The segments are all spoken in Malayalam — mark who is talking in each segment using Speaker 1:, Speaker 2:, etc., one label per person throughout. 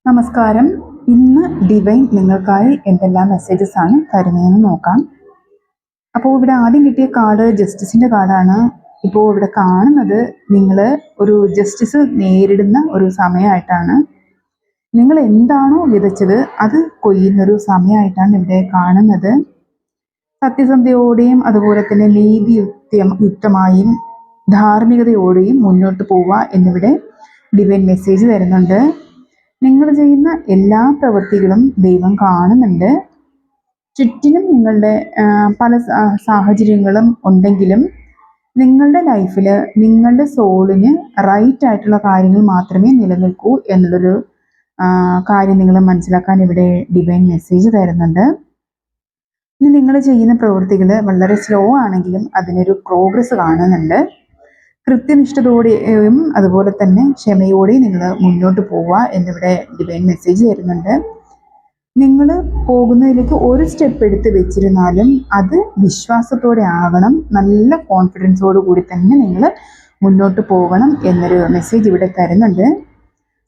Speaker 1: നമസ്കാരം. ഇന്ന് ഡിവൈൻ നിങ്ങൾക്കായി എന്തെല്ലാം മെസ്സേജസ് ആണ് തരുന്നതെന്ന് നോക്കാം. അപ്പോൾ ഇവിടെ ആദ്യം കിട്ടിയ കാർഡ് ജസ്റ്റിസിൻ്റെ കാർഡാണ്. ഇപ്പോൾ ഇവിടെ കാണുന്നത് നിങ്ങൾ ഒരു ജസ്റ്റിസ് നേരിടുന്ന ഒരു സമയമായിട്ടാണ്. നിങ്ങൾ എന്താണോ വിതച്ചത് അത് കൊയ്യുന്നൊരു സമയമായിട്ടാണ് ഇവിടെ കാണുന്നത്. സത്യസന്ധയോടെയും അതുപോലെ തന്നെ യുക്തമായും ധാർമ്മികതയോടെയും മുന്നോട്ട് പോവുക എന്നിവിടെ ഡിവൈൻ മെസ്സേജ് തരുന്നുണ്ട്. നിങ്ങൾ ചെയ്യുന്ന എല്ലാ പ്രവൃത്തികളും ദൈവം കാണുന്നുണ്ട്. ചുറ്റിനും നിങ്ങളുടെ പല സാഹചര്യങ്ങളും ഉണ്ടെങ്കിലും നിങ്ങളുടെ ലൈഫിൽ നിങ്ങളുടെ സോളിന് റൈറ്റ് ആയിട്ടുള്ള കാര്യങ്ങൾ മാത്രമേ നിലനിൽക്കൂ എന്നുള്ളൊരു കാര്യം നിങ്ങൾ മനസ്സിലാക്കാൻ ഇവിടെ ഡിവൈൻ മെസ്സേജ് തരുന്നുണ്ട്. ഇനി നിങ്ങൾ ചെയ്യുന്ന പ്രവൃത്തികൾ വളരെ സ്ലോ ആണെങ്കിലും അതിനൊരു പ്രോഗ്രസ് കാണുന്നുണ്ട്. കൃത്യനിഷ്ഠതയോടെയും അതുപോലെ തന്നെ ക്ഷമയോടെയും നിങ്ങൾ മുന്നോട്ട് പോവുക എന്നിവിടെ ഡിവൈൻ മെസ്സേജ് തരുന്നുണ്ട്. നിങ്ങൾ പോകുന്നതിലേക്ക് ഒരു സ്റ്റെപ്പ് എടുത്ത് വെച്ചിരുന്നാലും അത് വിശ്വാസത്തോടെ ആകണം. നല്ല കോൺഫിഡൻസോട് കൂടി തന്നെ നിങ്ങൾ മുന്നോട്ട് പോകണം എന്നൊരു മെസ്സേജ് ഇവിടെ തരുന്നുണ്ട്.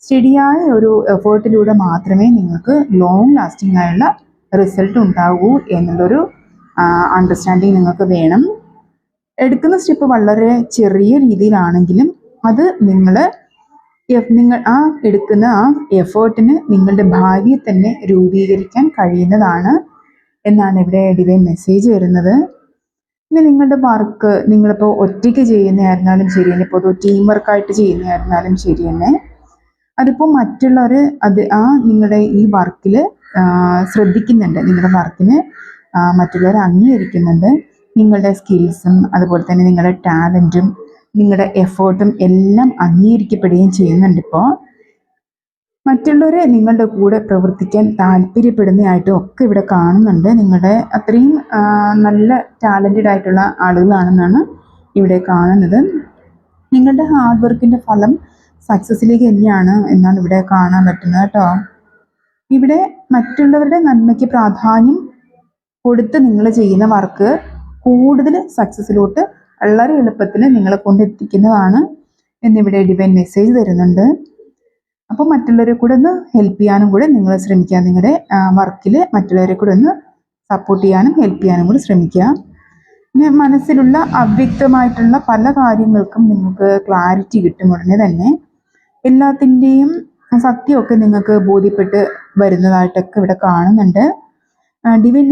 Speaker 1: ശരിയായ ഒരു എഫേർട്ടിലൂടെ മാത്രമേ നിങ്ങൾക്ക് ലോങ് ലാസ്റ്റിംഗ് ആയുള്ള റിസൾട്ട് ഉണ്ടാകൂ എന്നുള്ളൊരു അണ്ടർസ്റ്റാൻഡിങ് നിങ്ങൾക്ക് വേണം. എടുക്കുന്ന സ്റ്റെപ്പ് വളരെ ചെറിയ രീതിയിലാണെങ്കിലും അത് നിങ്ങൾ എടുക്കുന്ന ആ എഫേർട്ടിന് നിങ്ങളുടെ ഭാവിയെ തന്നെ രൂപീകരിക്കാൻ കഴിയുന്നതാണ് എന്നാണ് ഇവിടെ ഡിവൈൻ മെസ്സേജ് വരുന്നത്. ഇനി നിങ്ങളുടെ വർക്ക് നിങ്ങളിപ്പോൾ ഒറ്റയ്ക്ക് ചെയ്യുന്നതായിരുന്നാലും ശരി തന്നെ, ഇപ്പോൾ ടീം വർക്കായിട്ട് ചെയ്യുന്നതായിരുന്നാലും ശരി തന്നെ, അതിപ്പോൾ മറ്റുള്ളവർ നിങ്ങളുടെ ഈ വർക്കിൽ ശ്രദ്ധിക്കുന്നുണ്ട്. നിങ്ങളുടെ വർക്കിന് മറ്റുള്ളവർ അംഗീകരിക്കുന്നുണ്ട്. നിങ്ങളുടെ സ്കിൽസും അതുപോലെ തന്നെ നിങ്ങളുടെ ടാലൻറ്റും നിങ്ങളുടെ എഫേർട്ടും എല്ലാം അംഗീകരിക്കപ്പെടുകയും ചെയ്യുന്നുണ്ട്. ഇപ്പോൾ മറ്റുള്ളവരെ നിങ്ങളുടെ കൂടെ പ്രവർത്തിക്കാൻ താല്പര്യപ്പെടുന്നതായിട്ടും ഒക്കെ ഇവിടെ കാണുന്നുണ്ട്. നിങ്ങളുടെ അത്രയും നല്ല ടാലൻറ്റഡ് ആയിട്ടുള്ള ആളുകളാണെന്നാണ് ഇവിടെ കാണുന്നത്. നിങ്ങളുടെ ഹാർഡ് വർക്കിൻ്റെ ഫലം സക്സസ്സിലേക്ക് തന്നെയാണ് എന്നാണ് ഇവിടെ കാണാൻ പറ്റുന്നത് കേട്ടോ. ഇവിടെ മറ്റുള്ളവരുടെ നന്മയ്ക്ക് പ്രാധാന്യം കൊടുത്ത് നിങ്ങൾ ചെയ്യുന്ന വർക്ക് കൂടുതൽ സക്സസ്സിലോട്ട് വളരെ എളുപ്പത്തിൽ നിങ്ങളെ കൊണ്ടെത്തിക്കുന്നതാണ് എന്നിവിടെ ഡിവൈൻ മെസ്സേജ് തരുന്നുണ്ട്. അപ്പോൾ മറ്റുള്ളവരെ കൂടെ ഒന്ന് ഹെൽപ്പ് ചെയ്യാനും കൂടെ നിങ്ങൾ ശ്രമിക്കുക. നിങ്ങളുടെ വർക്കിൽ മറ്റുള്ളവരെ കൂടെ ഒന്ന് സപ്പോർട്ട് ചെയ്യാനും ഹെൽപ്പ് ചെയ്യാനും കൂടെ ശ്രമിക്കുക. പിന്നെ മനസ്സിലുള്ള അവ്യക്തമായിട്ടുള്ള പല കാര്യങ്ങൾക്കും നിങ്ങൾക്ക് ക്ലാരിറ്റി കിട്ടും ഉടനെ തന്നെ. എല്ലാത്തിൻ്റെയും സത്യമൊക്കെ നിങ്ങൾക്ക് ബോധ്യപ്പെട്ട് വരുന്നതായിട്ടൊക്കെ ഇവിടെ കാണുന്നുണ്ട്. ഡിവൈൻ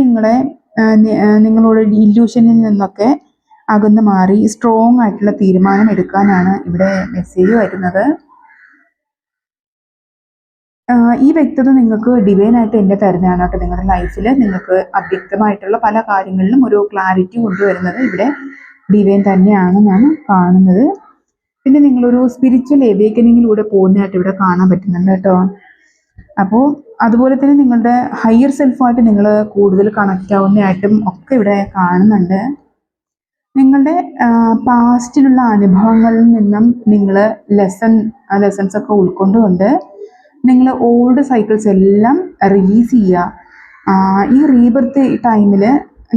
Speaker 1: നിങ്ങളോട് ഇല്യൂഷനിൽ നിന്നൊക്കെ അകന്ന് മാറി സ്ട്രോങ് ആയിട്ടുള്ള തീരുമാനം എടുക്കാനാണ് ഇവിടെ മെസ്സേജ് വരുന്നത്. ഈ വ്യക്തത നിങ്ങൾക്ക് ഡിവൈനായിട്ട് എന്നെ തരുന്നതാണ് കേട്ടോ. നിങ്ങളുടെ ലൈഫിൽ നിങ്ങൾക്ക് അവ്യക്തമായിട്ടുള്ള പല കാര്യങ്ങളിലും ഒരു ക്ലാരിറ്റി കൊണ്ടുവരുന്നത് ഇവിടെ ഡിവൈൻ തന്നെയാണെന്നാണ് കാണുന്നത്. പിന്നെ നിങ്ങളൊരു സ്പിരിച്വൽ എവേക്കനിങ്ങിലൂടെ പോകുന്നതായിട്ട് ഇവിടെ കാണാൻ പറ്റുന്നുണ്ട് കേട്ടോ. അപ്പോൾ അതുപോലെ തന്നെ നിങ്ങളുടെ ഹയർ സെൽഫായിട്ട് നിങ്ങൾ കൂടുതൽ കണക്റ്റ് ആവുന്നതായിട്ടും ഒക്കെ ഇവിടെ കാണുന്നുണ്ട്. നിങ്ങളുടെ പാസ്റ്റിലുള്ള അനുഭവങ്ങളിൽ നിന്നും നിങ്ങൾ ലെസൺസ് ഒക്കെ ഉൾക്കൊണ്ടുകൊണ്ട് നിങ്ങൾ ഓൾഡ് സൈക്കിൾസ് എല്ലാം റിലീസ് ചെയ്യുക. ഈ റീബർത്ത് ടൈമിൽ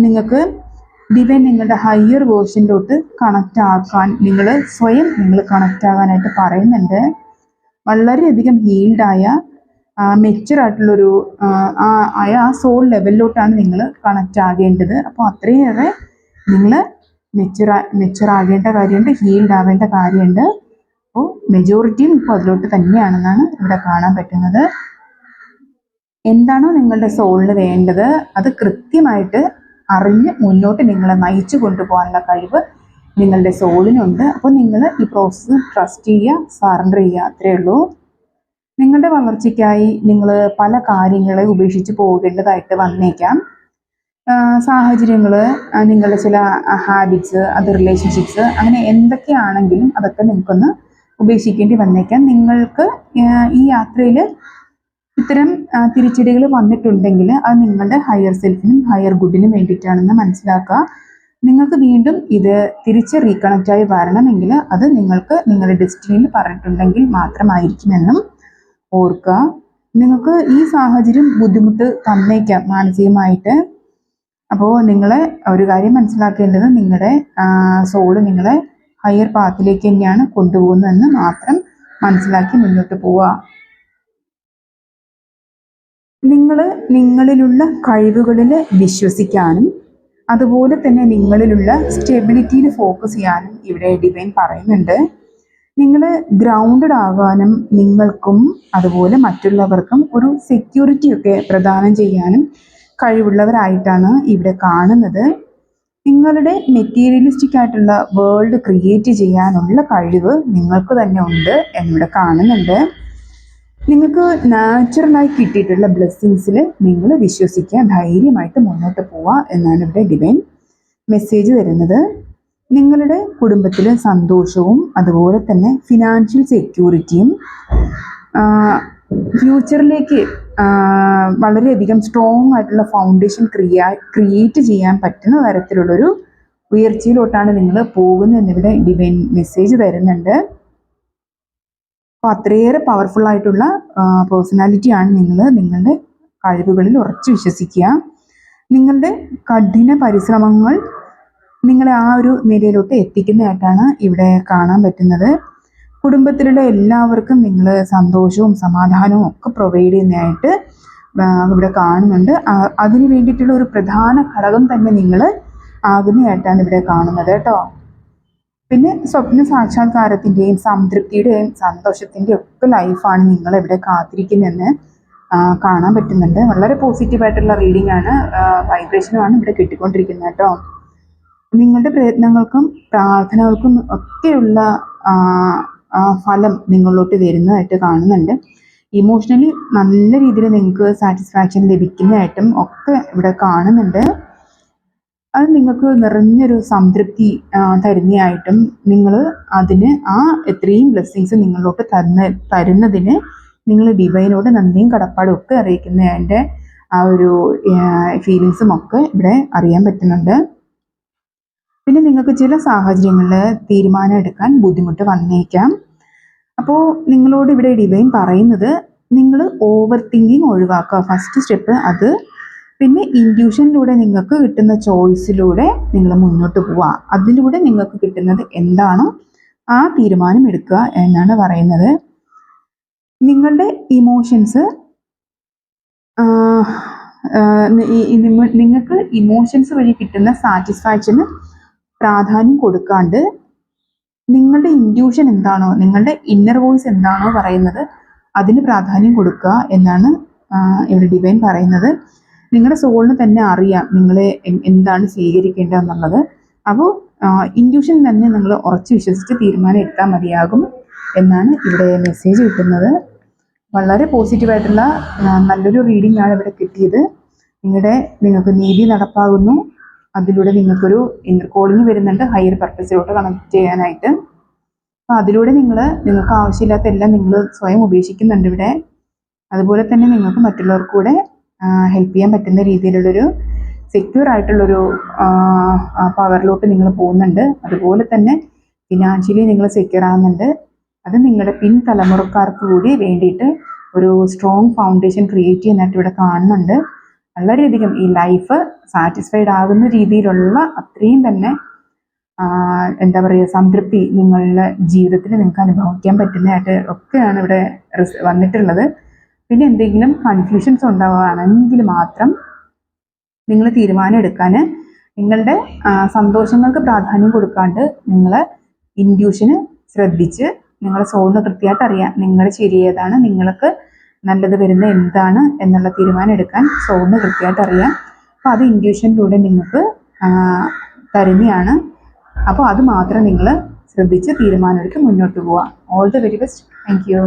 Speaker 1: നിങ്ങൾക്ക് ഡിവൈൻ നിങ്ങളുടെ ഹയർ വേർഷനിലോട്ട് കണക്റ്റ് ആക്കാൻ നിങ്ങൾ കണക്റ്റ് ആകാനായിട്ട് പറയുന്നുണ്ട്. വളരെയധികം ഹീൽഡായ മെച്ചുറായിട്ടുള്ളൊരു ആ സോൾ ലെവലിലോട്ടാണ് നിങ്ങൾ കണക്റ്റ് ആകേണ്ടത്. അപ്പോൾ അത്രയേറെ നിങ്ങൾ മെച്ചുറാകേണ്ട കാര്യമുണ്ട്, ഹീൽഡ് ആവേണ്ട കാര്യമുണ്ട്. അപ്പോൾ മെജോറിറ്റിയും ഇപ്പോൾ അതിലോട്ട് തന്നെയാണെന്നാണ് ഇവിടെ കാണാൻ പറ്റുന്നത്. എന്താണോ നിങ്ങളുടെ സോളിന് വേണ്ടത് അത് കൃത്യമായിട്ട് അറിഞ്ഞ് മുന്നോട്ട് നിങ്ങളെ നയിച്ചു കൊണ്ടുപോകാനുള്ള കഴിവ് നിങ്ങളുടെ സോളിനുണ്ട്. അപ്പോൾ നിങ്ങൾ ഈ പ്രോസസ്സ് ട്രസ്റ്റ് ചെയ്യുക, സറണ്ടർ ചെയ്യുക, അത്രയേ ഉള്ളൂ. നിങ്ങളുടെ വളർച്ചയ്ക്കായി നിങ്ങൾ പല കാര്യങ്ങളെ ഉപേക്ഷിച്ച് പോകേണ്ടതായിട്ട് വന്നേക്കാം. സാഹചര്യങ്ങൾ, നിങ്ങളുടെ ചില ഹാബിറ്റ്സ്, അത് റിലേഷൻഷിപ്സ്, അങ്ങനെ എന്തൊക്കെയാണെങ്കിലും അതൊക്കെ നിങ്ങൾക്കൊന്ന് ഉപേക്ഷിക്കേണ്ടി വന്നേക്കാം. നിങ്ങൾക്ക് ഈ യാത്രയിൽ ഇത്തരം തിരിച്ചടികൾ വന്നിട്ടുണ്ടെങ്കിൽ അത് നിങ്ങളുടെ ഹയർ സെൽഫിനും ഹയർ ഗുഡിനും വേണ്ടിയിട്ടാണെന്ന് മനസ്സിലാക്കുക. നിങ്ങൾക്ക് വീണ്ടും ഇത് തിരിച്ച് റീകണക്റ്റായി വരണമെങ്കിൽ അത് നിങ്ങൾക്ക് നിങ്ങളുടെ ഡെസ്റ്റിനിയിൽ പറഞ്ഞിട്ടുണ്ടെങ്കിൽ മാത്രമായിരിക്കുമെന്നും ഓർക്കുക. നിങ്ങൾക്ക് ഈ സാഹചര്യം ബുദ്ധിമുട്ട് തന്നേക്കാം മാനസികമായിട്ട്. അപ്പോൾ നിങ്ങൾ ഒരു കാര്യം മനസ്സിലാക്കേണ്ടത് നിങ്ങളുടെ സോള് നിങ്ങളെ ഹയർ പാത്തിലേക്ക് തന്നെയാണ് കൊണ്ടുപോകുന്നതെന്ന് മാത്രം മനസ്സിലാക്കി മുന്നോട്ട് പോവുക. നിങ്ങൾ നിങ്ങളിലുള്ള കഴിവുകളിൽ വിശ്വസിക്കാനും അതുപോലെ തന്നെ നിങ്ങളിലുള്ള സ്റ്റെബിലിറ്റിയിൽ ഫോക്കസ് ചെയ്യാനും ഇവിടെ ഡിവൈൻ പറയുന്നുണ്ട്. നിങ്ങൾ ഗ്രൗണ്ടഡ് ആകാനും നിങ്ങൾക്കും അതുപോലെ മറ്റുള്ളവർക്കും ഒരു സെക്യൂരിറ്റി ഒക്കെ പ്രദാനം ചെയ്യാനും കഴിവുള്ളവരായിട്ടാണ് ഇവിടെ കാണുന്നത്. നിങ്ങളുടെ മെറ്റീരിയലിസ്റ്റിക് ആയിട്ടുള്ള വേൾഡ് ക്രിയേറ്റ് ചെയ്യാനുള്ള കഴിവ് നിങ്ങൾക്ക് തന്നെ ഉണ്ട് എന്നിവിടെ കാണുന്നുണ്ട്. നിങ്ങൾക്ക് നാച്ചുറലായി കിട്ടിയിട്ടുള്ള ബ്ലെസ്സിങ്സിൽ നിങ്ങൾ വിശ്വസിക്കുക, ധൈര്യമായിട്ട് മുന്നോട്ട് പോവുക എന്നാണ് ഇവിടെ ഡിവൈൻ മെസ്സേജ് തരുന്നത്. നിങ്ങളുടെ കുടുംബത്തിൽ സന്തോഷവും അതുപോലെ തന്നെ ഫിനാൻഷ്യൽ സെക്യൂരിറ്റിയും ഫ്യൂച്ചറിലേക്ക് വളരെയധികം സ്ട്രോങ് ആയിട്ടുള്ള ഫൗണ്ടേഷൻ ക്രിയേറ്റ് ചെയ്യാൻ പറ്റുന്ന തരത്തിലുള്ളൊരു ഉയർച്ചയിലോട്ടാണ് നിങ്ങൾ പോകുന്നത് എന്നിവിടെ ഡിവൈൻ മെസ്സേജ് തരുന്നുണ്ട്. അപ്പോൾ അത്രയേറെ പവർഫുൾ ആയിട്ടുള്ള പേഴ്സണാലിറ്റിയാണ് നിങ്ങൾ. നിങ്ങളുടെ കഴിവുകളിൽ ഉറച്ചു വിശ്വസിക്കുക. നിങ്ങളുടെ കഠിന പരിശ്രമങ്ങൾ നിങ്ങളെ ആ ഒരു നിലയിലോട്ട് എത്തിക്കുന്നതായിട്ടാണ് ഇവിടെ കാണാൻ പറ്റുന്നത്. കുടുംബത്തിലുള്ള എല്ലാവർക്കും നിങ്ങൾ സന്തോഷവും സമാധാനവും ഒക്കെ പ്രൊവൈഡ് ചെയ്യുന്നതായിട്ട് ഇവിടെ കാണുന്നുണ്ട്. അതിന് വേണ്ടിയിട്ടുള്ള ഒരു പ്രധാന ഘടകം തന്നെ നിങ്ങൾ ആകുന്നതായിട്ടാണ് ഇവിടെ കാണുന്നത് കേട്ടോ. പിന്നെ സ്വപ്ന സാക്ഷാത്കാരത്തിൻ്റെയും സംതൃപ്തിയുടെയും സന്തോഷത്തിൻ്റെയും ഒക്കെ ലൈഫാണ് നിങ്ങളിവിടെ കാത്തിരിക്കുന്നതെന്ന് കാണാൻ പറ്റുന്നുണ്ട്. വളരെ പോസിറ്റീവായിട്ടുള്ള റീഡിംഗ് ആണ്, വൈബ്രേഷനുമാണ് ഇവിടെ കിട്ടിക്കൊണ്ടിരിക്കുന്നത് കേട്ടോ. നിങ്ങളുടെ പ്രയത്നങ്ങൾക്കും പ്രാർത്ഥനകൾക്കും ഒക്കെയുള്ള ഫലം നിങ്ങളിലോട്ട് വരുന്നതായിട്ട് കാണുന്നുണ്ട്. ഇമോഷണലി നല്ല രീതിയിൽ നിങ്ങൾക്ക് സാറ്റിസ്ഫാക്ഷൻ ലഭിക്കുന്നതായിട്ടും ഒക്കെ ഇവിടെ കാണുന്നുണ്ട്. അത് നിങ്ങൾക്ക് നിറഞ്ഞൊരു സംതൃപ്തി തരുന്നതായിട്ടും നിങ്ങൾ അതിന് എത്രയും ബ്ലെസ്സിങ്സ് നിങ്ങളിലോട്ട് തരുന്നതിന് നിങ്ങൾ ഡിവൈനോട് നന്ദിയും കടപ്പാടും ഒക്കെ അറിയിക്കുന്നതിൻ്റെ ആ ഒരു ഫീലിങ്സും ഒക്കെ ഇവിടെ അറിയാൻ പറ്റുന്നുണ്ട്. പിന്നെ നിങ്ങൾക്ക് ചില സാഹചര്യങ്ങളിൽ തീരുമാനം എടുക്കാൻ ബുദ്ധിമുട്ട് വന്നേക്കാം. അപ്പോൾ നിങ്ങളോട് ഇവിടെ ഡിവൈൻ പറയുന്നത് നിങ്ങൾ ഓവർ തിങ്കിങ് ഒഴിവാക്കുക, ഫസ്റ്റ് സ്റ്റെപ്പ് അത്. പിന്നെ ഇൻഡ്യൂഷനിലൂടെ നിങ്ങൾക്ക് കിട്ടുന്ന ചോയ്സിലൂടെ നിങ്ങൾ മുന്നോട്ട് പോവുക. അതിലൂടെ നിങ്ങൾക്ക് കിട്ടുന്നത് എന്താണോ ആ തീരുമാനം എടുക്കുക എന്നാണ് പറയുന്നത്. നിങ്ങളുടെ ഇമോഷൻസ് നിങ്ങൾക്ക് ഇമോഷൻസ് വഴി കിട്ടുന്ന സാറ്റിസ്ഫാക്ഷന് പ്രാധാന്യം കൊടുക്കാണ്ട് നിങ്ങളുടെ ഇൻഡ്യൂഷൻ എന്താണോ, നിങ്ങളുടെ ഇന്നർ വോയിസ് എന്താണോ പറയുന്നത് അതിന് പ്രാധാന്യം കൊടുക്കുക എന്നാണ് ഇവിടെ ഡിവൈൻ പറയുന്നത്. നിങ്ങളുടെ സോളിന് തന്നെ അറിയാം നിങ്ങൾ എന്താണ് സ്വീകരിക്കേണ്ടതെന്നുള്ളത്. അപ്പോൾ ഇൻഡ്യൂഷൻ തന്നെ നിങ്ങൾ ഉറച്ചു വിശ്വസിച്ച് തീരുമാനം എടുത്താൽ മതിയാകും എന്നാണ് ഇവിടെ മെസ്സേജ് കിട്ടുന്നത്. വളരെ പോസിറ്റീവായിട്ടുള്ള നല്ലൊരു റീഡിംഗ് ആണ് ഇവിടെ കിട്ടിയത്. നിങ്ങൾക്ക് നീതി നടപ്പാകുന്നു. അതിലൂടെ നിങ്ങൾക്കൊരു ഇന്നർ കോളിംഗ് വരുന്നുണ്ട് ഹയർ പർപ്പസിലോട്ട് കണക്ട് ചെയ്യാനായിട്ട്. അപ്പോൾ അതിലൂടെ നിങ്ങൾക്ക് ആവശ്യമില്ലാത്ത എല്ലാം നിങ്ങൾ സ്വയം ഉപേക്ഷിക്കുന്നുണ്ട് ഇവിടെ. അതുപോലെ തന്നെ നിങ്ങൾക്ക് മറ്റുള്ളവർക്ക് കൂടെ ഹെൽപ്പ് ചെയ്യാൻ പറ്റുന്ന രീതിയിലുള്ളൊരു സെക്യൂർ ആയിട്ടുള്ളൊരു പവറിലോട്ട് നിങ്ങൾ പോകുന്നുണ്ട്. അതുപോലെ തന്നെ ഫിനാൻഷ്യലി നിങ്ങൾ സെക്യൂർ ആകുന്നുണ്ട്. അത് നിങ്ങളുടെ പിൻതലമുറക്കാർക്ക് കൂടി വേണ്ടിയിട്ട് ഒരു സ്ട്രോങ് ഫൗണ്ടേഷൻ ക്രിയേറ്റ് ചെയ്യാനായിട്ട് ഇവിടെ കാണുന്നുണ്ട്. വളരെയധികം ഈ ലൈഫ് സാറ്റിസ്ഫൈഡ് ആകുന്ന രീതിയിലുള്ള അത്രയും തന്നെ എന്താ പറയുക സംതൃപ്തി നിങ്ങളുടെ ജീവിതത്തിൽ നിങ്ങൾക്ക് അനുഭവിക്കാൻ പറ്റുന്നതായിട്ട് ഒക്കെയാണ് ഇവിടെ വന്നിട്ടുള്ളത്. പിന്നെ എന്തെങ്കിലും കൺഫ്യൂഷൻസ് ഉണ്ടാവുകയാണെങ്കിൽ മാത്രം നിങ്ങൾ തീരുമാനം എടുക്കാൻ നിങ്ങളുടെ സന്തോഷങ്ങൾക്ക് പ്രാധാന്യം കൊടുക്കാണ്ട് നിങ്ങൾ ഇൻഡ്യൂഷന് ശ്രദ്ധിച്ച് നിങ്ങളുടെ സോളിന് കൃത്യമായിട്ട് അറിയാം നിങ്ങളുടെ ശരി ഏതാണ്, നിങ്ങൾക്ക് നല്ലത് വരുന്ന എന്താണ് എന്നുള്ള തീരുമാനം എടുക്കാൻ സോളിന് കൃത്യമായിട്ട് അറിയാം. അപ്പോൾ അത് ഇൻഡ്യൂഷനിലൂടെ നിങ്ങൾക്ക് തരുന്നതാണ്. അപ്പോൾ അത് മാത്രം നിങ്ങൾ ശ്രദ്ധിച്ച് തീരുമാനമെടുത്ത് മുന്നോട്ട് പോവുക. All the very best. Thank you.